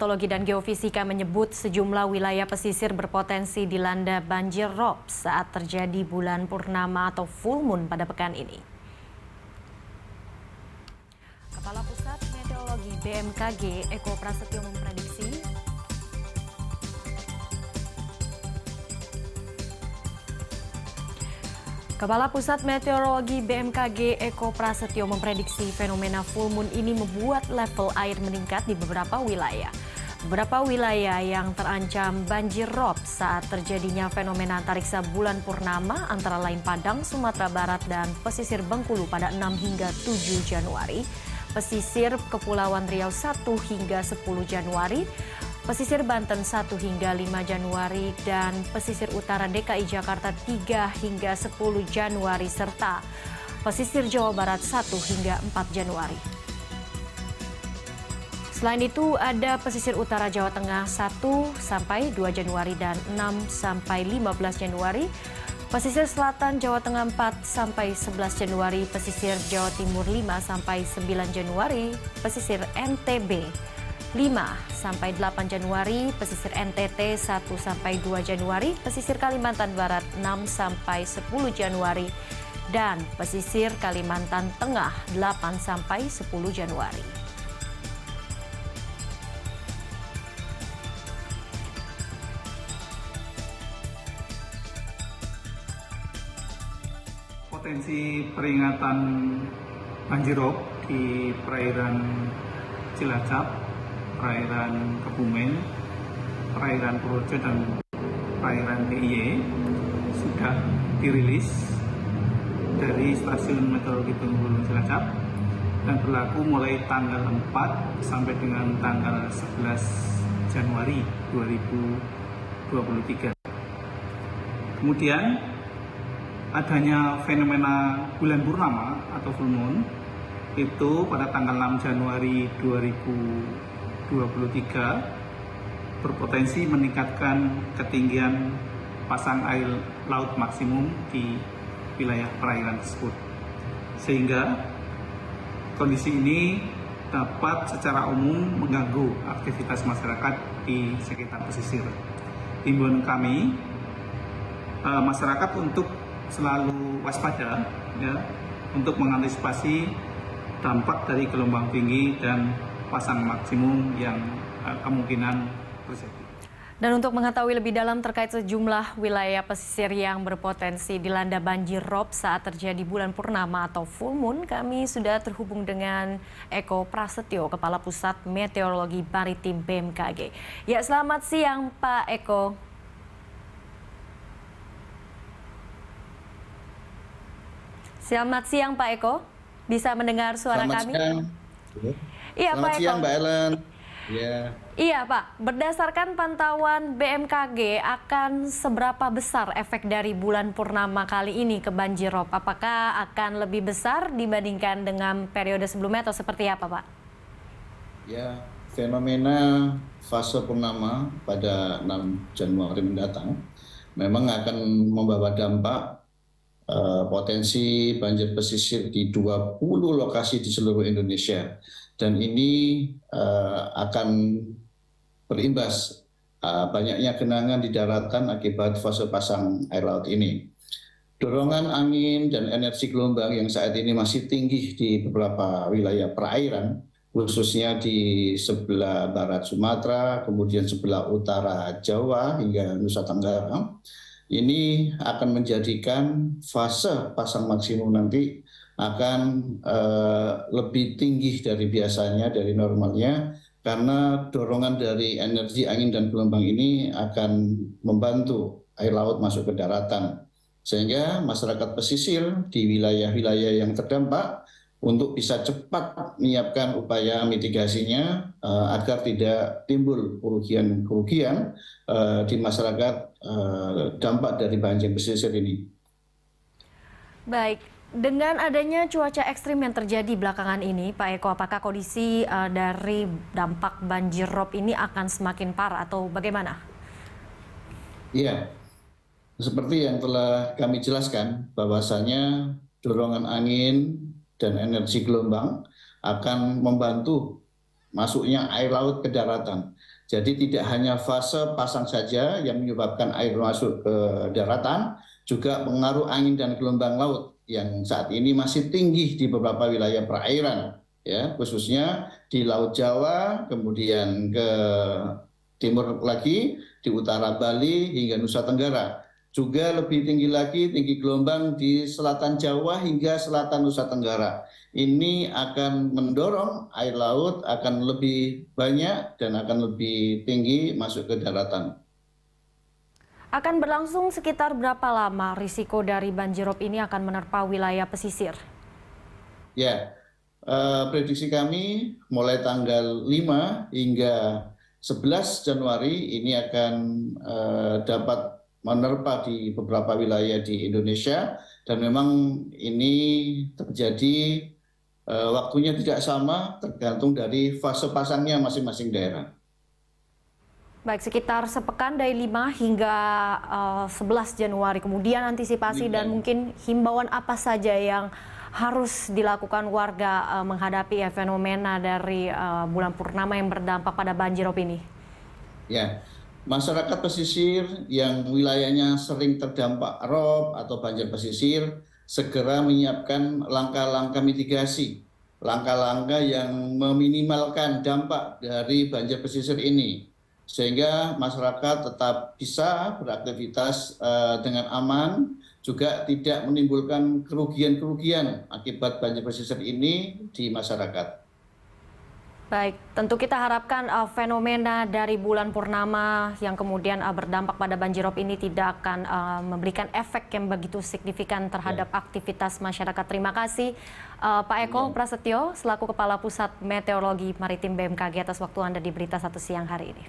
Meteorologi dan Geofisika menyebut sejumlah wilayah pesisir berpotensi dilanda banjir rob saat terjadi bulan purnama atau full moon pada pekan ini. Kepala Pusat Meteorologi BMKG Eko Prasetyo memprediksi fenomena full moon ini membuat level air meningkat di beberapa wilayah. Beberapa wilayah yang terancam banjir rob saat terjadinya fenomena antariksa bulan purnama antara lain Padang, Sumatera Barat, dan pesisir Bengkulu pada 6 hingga 7 Januari, pesisir Kepulauan Riau 1 hingga 10 Januari, pesisir Banten 1 hingga 5 Januari, dan pesisir utara DKI Jakarta 3 hingga 10 Januari, serta pesisir Jawa Barat 1 hingga 4 Januari. Selain itu ada pesisir utara Jawa Tengah 1 sampai 2 Januari dan 6 sampai 15 Januari, pesisir selatan Jawa Tengah 4 sampai 11 Januari, pesisir Jawa Timur 5 sampai 9 Januari, pesisir NTB 5 sampai 8 Januari, pesisir NTT 1 sampai 2 Januari, pesisir Kalimantan Barat 6 sampai 10 Januari, dan pesisir Kalimantan Tengah 8 sampai 10 Januari. Potensi peringatan banjirop di perairan Cilacap, perairan Kebumen, perairan Projo, dan perairan DIY sudah dirilis dari Stasiun Meteorologi Bengkulu Cilacap dan berlaku mulai tanggal 4 sampai dengan tanggal 11 Januari 2023. Kemudian adanya fenomena bulan purnama atau full moon itu pada tanggal 6 Januari 2023 berpotensi meningkatkan ketinggian pasang air laut maksimum di wilayah perairan tersebut, sehingga kondisi ini dapat secara umum mengganggu aktivitas masyarakat di sekitar pesisir. Himbauan kami masyarakat untuk selalu waspada ya, untuk mengantisipasi dampak dari gelombang tinggi dan pasang maksimum yang kemungkinan terjadi. Dan untuk mengetahui lebih dalam terkait sejumlah wilayah pesisir yang berpotensi dilanda banjir rob saat terjadi bulan purnama atau full moon, kami sudah terhubung dengan Eko Prasetyo, Kepala Pusat Meteorologi Maritim BMKG. Ya, selamat siang Pak Eko. Selamat siang Pak Eko, bisa mendengar suara kami? Siang. Iya Selamat Pak siang Eko. Mbak Ellen. Ya. Iya Pak, berdasarkan pantauan BMKG, akan seberapa besar efek dari bulan purnama kali ini ke banjirop? Apakah akan lebih besar dibandingkan dengan periode sebelumnya atau seperti apa Pak? Ya, fenomena fase purnama pada 6 Januari mendatang memang akan membawa dampak potensi banjir pesisir di 20 lokasi di seluruh Indonesia, dan ini akan berimbas banyaknya genangan di daratan akibat fase pasang air laut ini. Dorongan angin dan energi gelombang yang saat ini masih tinggi di beberapa wilayah perairan, khususnya di sebelah barat Sumatera, kemudian sebelah utara Jawa hingga Nusa Tenggara, ini akan menjadikan fase pasang maksimum nanti akan lebih tinggi dari biasanya, dari normalnya, karena dorongan dari energi angin dan gelombang ini akan membantu air laut masuk ke daratan, sehingga masyarakat pesisir di wilayah-wilayah yang terdampak untuk bisa cepat menyiapkan upaya mitigasinya agar tidak timbul kerugian di masyarakat dampak dari banjir pesisir ini. Baik, dengan adanya cuaca ekstrim yang terjadi belakangan ini, Pak Eko, apakah kondisi dari dampak banjir rob ini akan semakin parah atau bagaimana? Iya, seperti yang telah kami jelaskan, bahwasanya dorongan angin dan energi gelombang akan membantu masuknya air laut ke daratan. Jadi tidak hanya fase pasang saja yang menyebabkan air masuk ke daratan, juga pengaruh angin dan gelombang laut yang saat ini masih tinggi di beberapa wilayah perairan, ya, khususnya di Laut Jawa, kemudian ke timur lagi, di utara Bali hingga Nusa Tenggara. Juga lebih tinggi lagi tinggi gelombang di selatan Jawa hingga selatan Nusa Tenggara. Ini akan mendorong air laut akan lebih banyak dan akan lebih tinggi masuk ke daratan. Akan berlangsung sekitar berapa lama risiko dari banjirop ini akan menerpa wilayah pesisir? Ya, prediksi kami mulai tanggal 5 hingga 11 Januari ini akan dapat menerpa di beberapa wilayah di Indonesia, dan memang ini terjadi waktunya tidak sama tergantung dari fase pasangnya masing-masing daerah. Baik, sekitar sepekan dari 5 hingga 11 Januari. Kemudian antisipasi dan mungkin himbauan apa saja yang harus dilakukan warga menghadapi fenomena dari bulan purnama yang berdampak pada banjirop ini? Ya, masyarakat pesisir yang wilayahnya sering terdampak rob atau banjir pesisir segera menyiapkan langkah-langkah mitigasi, langkah-langkah yang meminimalkan dampak dari banjir pesisir ini, sehingga masyarakat tetap bisa beraktivitas dengan aman, juga tidak menimbulkan kerugian-kerugian akibat banjir pesisir ini di masyarakat. Baik, tentu kita harapkan fenomena dari bulan purnama yang kemudian berdampak pada banjirop ini tidak akan memberikan efek yang begitu signifikan terhadap aktivitas masyarakat. Terima kasih Pak Eko Prasetyo selaku Kepala Pusat Meteorologi Maritim BMKG atas waktu Anda di Berita Satu Siang hari ini.